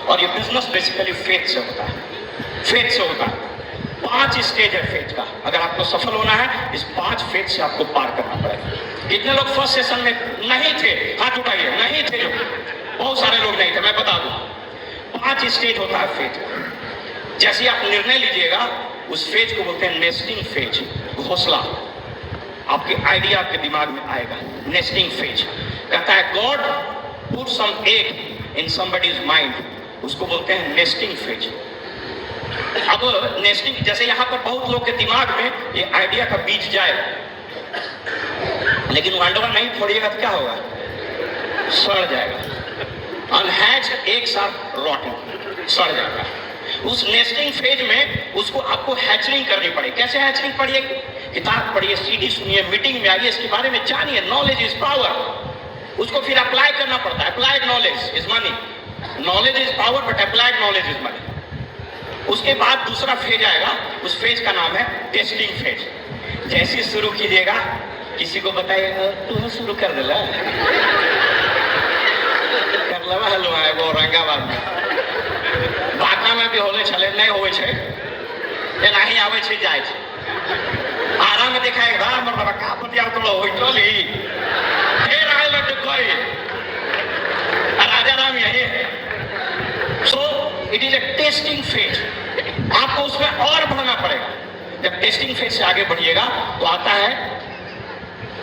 और ये business basically faith से होता है, फेथ से होता है। 5 स्टेज है फेथ का। अगर आपको सफल होना है, इस 5 फेथ से आपको पार करना पड़ेगा। कितने लोग फर्स्ट सेशन में नहीं थे? हाथ उठाइए। नहीं थे जो, बहुत सारे लोग नहीं थे, मैं बता दूं। 5 स्टेज होता है फेथ का। जैसे आप निर्णय लीजिएगा, उस फेज को बोलते हैं नेस्टिंग फेज, घोंसला। आपके आइडिया आपके दिमाग में आएगा। नेस्टिंग फेज कहता है God put some egg in somebody's mind, उसको बोलते हैं नेस्टिंग फेज। अब नेस्टिंग, जैसे यहां पर बहुत लोग के दिमाग में ये आइडिया का बीज जाए, लेकिन वांडवा नहीं फोड़िएगा तो क्या होगा? सड़ जाएगा। अनहैच एक साथ रॉटिंग, सड़ जाएगा। उस नेस्टिंग फेज में उसको आपको हैचरिंग करनी पड़े। कैसे हैचरिंग पढ़िए? किताब पढ़िए, सीडी सुनिए, मीटिंग में आइए, इसके बारे में जानिए। Knowledge is power. उसको फिर अप्लाई करना पड़ता है। Applied knowledge is money. Knowledge is power but applied knowledge is money. उसके बाद दूसरा फेज आएगा, उस फेज का नाम है टेस्टिंग फेज। जैसे शुरू कीजिएगा, किसी को बताइएगा तू शुरू कर देला कर लवा हलवा है वो औरंगाबाद में, बाटा में भी होले छले, नहीं होवे छे, नहीं आवे छे, जाए छे। आरा में देखाएगा हमर बाबा का पतिया तोड़ होई चली, फिर आए लट कोई राजा राम यही है। So it is a testing phase. आपको उसमें और बढ़ना पड़ेगा। जब टेस्टिंग फेज से आगे बढ़िएगा तो आता है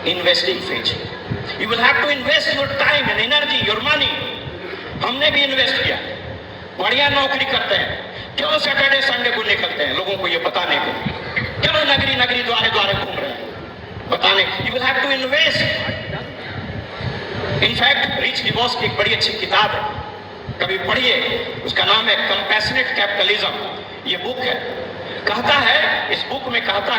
investing phase. You will have to invest your time and energy, your money. हमने भी इन्वेस्ट किया, बढ़िया नौकरी करते हैं, क्यों सैटरडे संडे को निकलते हैं लोगों को ये बताने को, क्यों नगरी नगरी द्वारे द्वारे घूम रहे हैं बताने। You will have to invest. In fact rich divorce की एक बड़ी अच्छी किताब है, कभी पढ़िए, उसका नाम है कंपैशनेट कैपिटलिज्म। ये बुक है। कहता है, इस बुक में कहता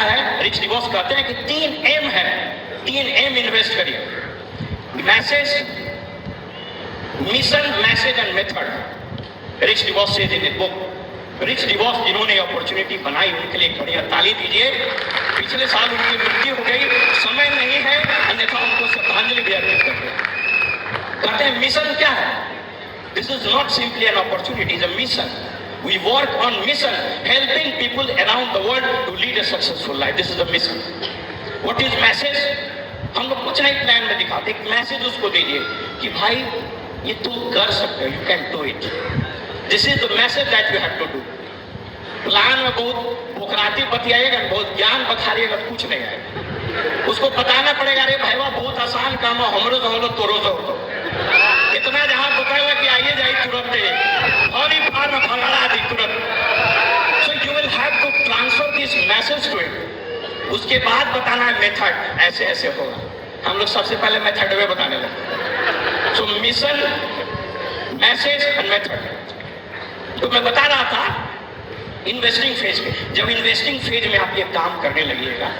है, रिच डिवॉर्स कहते हैं कि 3 एम है। 3 एम इन्वेस्ट करिए, message, mission, message and method. Rich divorce से इन बुक। रिच डिवॉर्स जिन्होंने अपॉर्चुनिटी बनाई, उनके लिए बढ़िया ताली दीजिए। पिछले साल उनकी मृत्यु हो गई, समय नहीं है, अन्यथा उनको श्रद्धांजलि भी अर्पित करते हैं। कहते हैं मिशन क्या है? This is not simply an opportunity, is a mission. We work on mission, helping people around the world to lead a successful life. This is a mission. What is message? हम लोग कुछ नहीं plan में दिखाते, एक message उसको दीजिए कि भाई ये तुम कर सकते हो, you can do it. This is the message that you have to do. Plan में बहुत बुकराती बतियाएगा, बहुत ज्ञान बखारिएगा, कुछ नहीं आएगा। उसको बताना पड़ेगा, अरे भाई बहुत आसान काम है, हमरो तो तोरो तो इतना जहां बताएगा कि आइए जाइए तुरंत और ही फार्म फंगाड़ा दी तुरंत। So you will have to transfer this message to it. उसके बाद बताना है मेथड, ऐसे ऐसे होगा। हम लोग सबसे पहले मेथड वे बताने लगते। So mission, message and method. तो मैं बता रहा था इन्वेस्टिंग फेज में। जब इन्वेस्टिंग फेज में आप ये काम करने लगिएगा,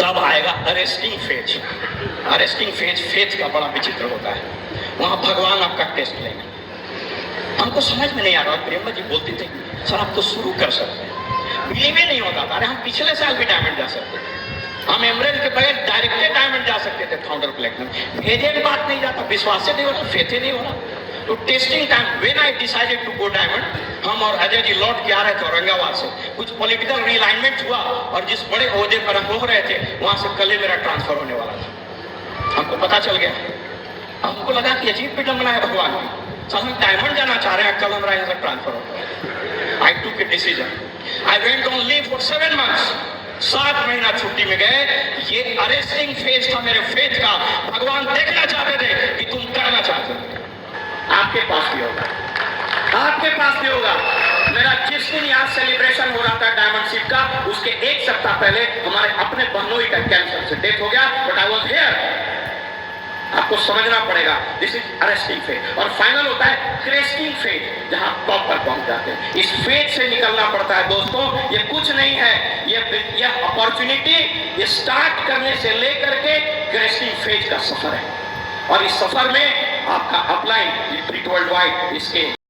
तब आएगा arresting phase. Arresting phase faith का बड़ा विचित्र होता है। वहां भगवान आपका टेस्ट लेंगे। हमको समझ में नहीं आ रहा, प्रेमा जी बोलती थी सर आप तो शुरू कर सकते हैं, बिलीव ही नहीं होता था। अरे हम पिछले साल भी डायमंड जा सकते थे, हम एमरेल्ड के बगैर डायरेक्ट डायमंड जा सकते थे, फाउंडर प्लेटिनम। भेजे की बात नहीं जाता, विश्वास से नहीं हो रहा, फेथ ही नहीं हो रहा। तो testing time when I decided to go diamond, हम और अजय जी लौट के आ रहे थे औरंगाबाद से, कुछ पॉलिटिकल रिलाइनमेंट हुआ और जिस बड़े ओहदे पर हम हो रहे थे वहां से कल ही मेरा ट्रांसफर होने वाला था। हमको पता चल गया, हमको लगा कि अजीब विडंबना है भगवान की, सर हम डायमंड जाना चाह रहे हैं, कल हमारा यहाँ से ट्रांसफर होगा। आई टूक a decision, I went on leave for 7 months। 7 महीना छुट्टी में गए। ये अरेस्टिंग फेज था मेरे फेथ का। भगवान देखना चाहते थे कि तुम करना चाहते हो। आपके पास भी होगा, आपके पास भी होगा। मेरा जिस दिन यहाँ सेलिब्रेशन हो रहा था डायमंडशिप का, उसके 1 सप्ताह पहले हमारे अपने बहनोई का कैंसर से डेथ हो गया, बट आई वॉज हियर। आपको समझना पड़ेगा, दिस इज अरेस्टिंग फेज। और फाइनल होता है क्रेस्टिंग फेज, जहां टॉप पर पहुंच जाते हैं। इस फेज से निकलना पड़ता है दोस्तों। ये कुछ नहीं है, ये अपॉर्चुनिटी, ये स्टार्ट करने से लेकर के क्रेस्टिंग फेज का सफर है। और इस सफर में आपका अपलाइन वर्ल्ड वाइड इसके